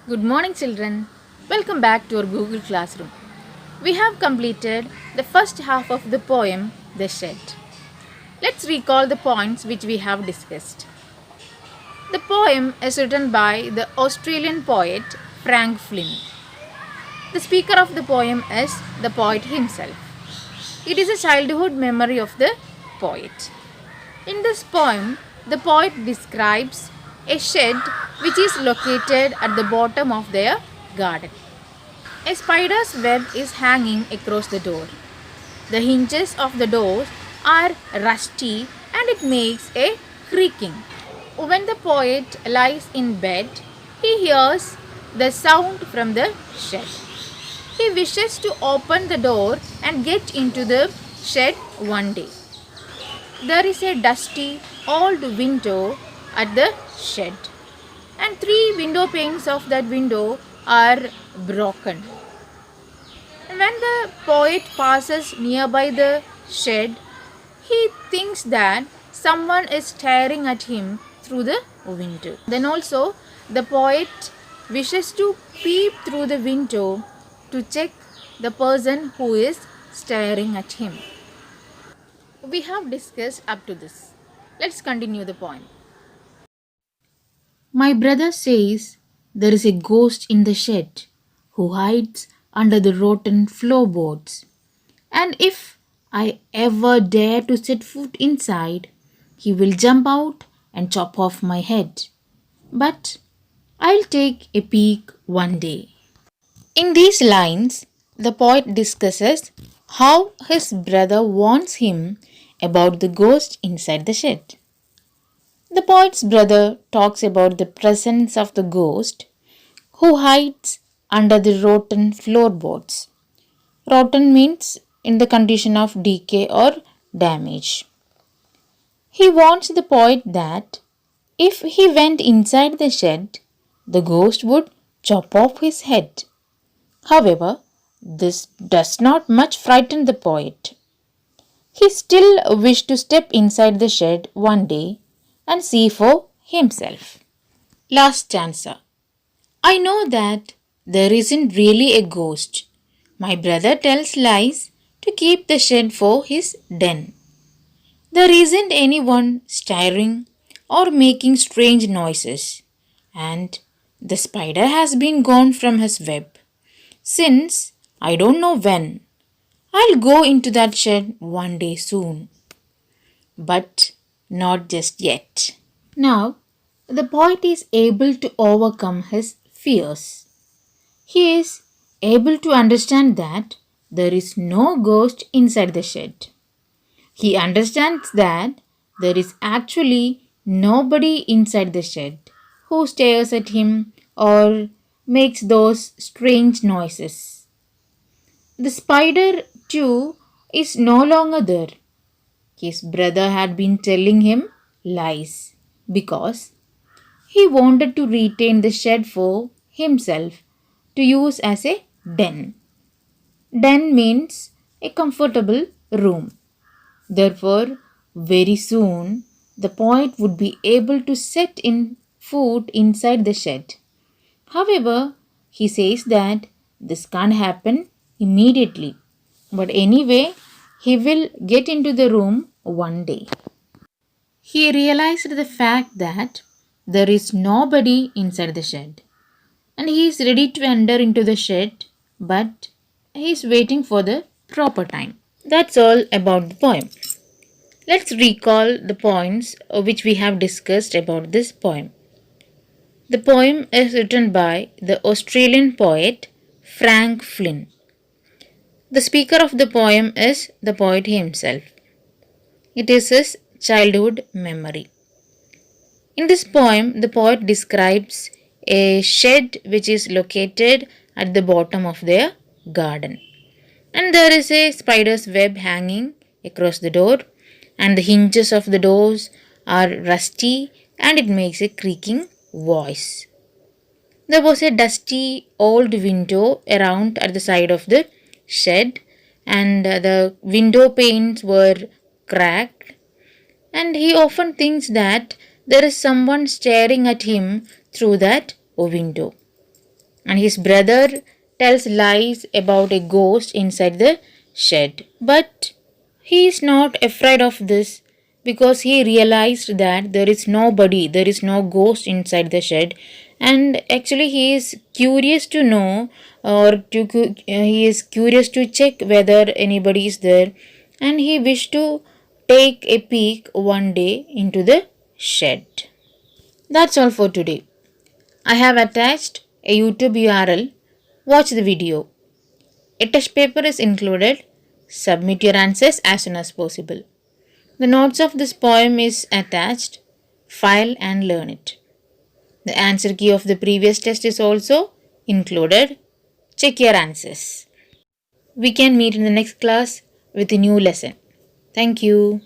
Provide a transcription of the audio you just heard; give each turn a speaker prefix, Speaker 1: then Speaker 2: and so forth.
Speaker 1: Good morning, children. Welcome back to our Google Classroom. We have completed the first half of the poem, The Shed. Let's recall the points which we have discussed. The poem is written by the Australian poet Frank Flynn. The speaker of the poem is the poet himself. It is a childhood memory of the poet. In this poem, the poet describes a shed which is located at the bottom of their garden. A spider's web is hanging across the door. The hinges of the door are rusty and it makes a creaking. When the poet lies in bed, he hears the sound from the shed. He wishes to open the door and get into the shed one day. There is a dusty old window at the shed, and three window panes of that window are broken. When the poet passes nearby the shed, he thinks that someone is staring at him through the window. Then also, the poet wishes to peep through the window to check the person who is staring at him. We have discussed up to this. Let's continue the poem. My brother says there is a ghost in the shed who hides under the rotten floorboards. And if I ever dare to set foot inside, he will jump out and chop off my head. But I'll take a peek one day. In these lines, the poet discusses how his brother warns him about the ghost inside the shed. The poet's brother talks about the presence of the ghost who hides under the rotten floorboards. Rotten means in the condition of decay or damage. He warns the poet that if he went inside the shed, the ghost would chop off his head. However, this does not much frighten the poet. He still wished to step inside the shed one day and see for himself. Last stanza. I know that there isn't really a ghost. My brother tells lies to keep the shed for his den. There isn't anyone staring or making strange noises, and the spider has been gone from his web since I don't know when. I'll go into that shed one day soon, but not just yet. Now, the poet is able to overcome his fears. He is able to understand that there is no ghost inside the shed. He understands that there is actually nobody inside the shed who stares at him or makes those strange noises. The spider, too, is no longer there. His brother had been telling him lies because he wanted to retain the shed for himself to use as a den. Den means a comfortable room. Therefore, very soon the poet would be able to set in food inside the shed. However, he says that this can't happen immediately. But anyway, he will get into the room one day. He realized the fact that there is nobody inside the shed and he is ready to enter into the shed, but he is waiting for the proper time. That's all about the poem. Let's recall the points which we have discussed about this poem. The poem is written by the Australian poet Frank Flynn. The speaker of the poem is the poet himself. It is his childhood memory. In this poem, the poet describes a shed which is located at the bottom of their garden. And there is a spider's web hanging across the door, and the hinges of the doors are rusty and it makes a creaking voice. There was a dusty old window around at the side of the shed, and the window panes were cracked, and he often thinks that there is someone staring at him through that window. and his brother tells lies about a ghost inside the shed. But he is not afraid of this because he realized that there is no ghost inside the shed, and actually he is curious to know he is curious to check whether anybody is there, and he wished to take a peek one day into the shed. That's all for today. I have attached a YouTube URL. Watch the video. A test paper is included. Submit your answers as soon as possible. The notes of this poem is attached. File and learn it. The answer key of the previous test is also included. Check your answers. We can meet in the next class with a new lesson. Thank you.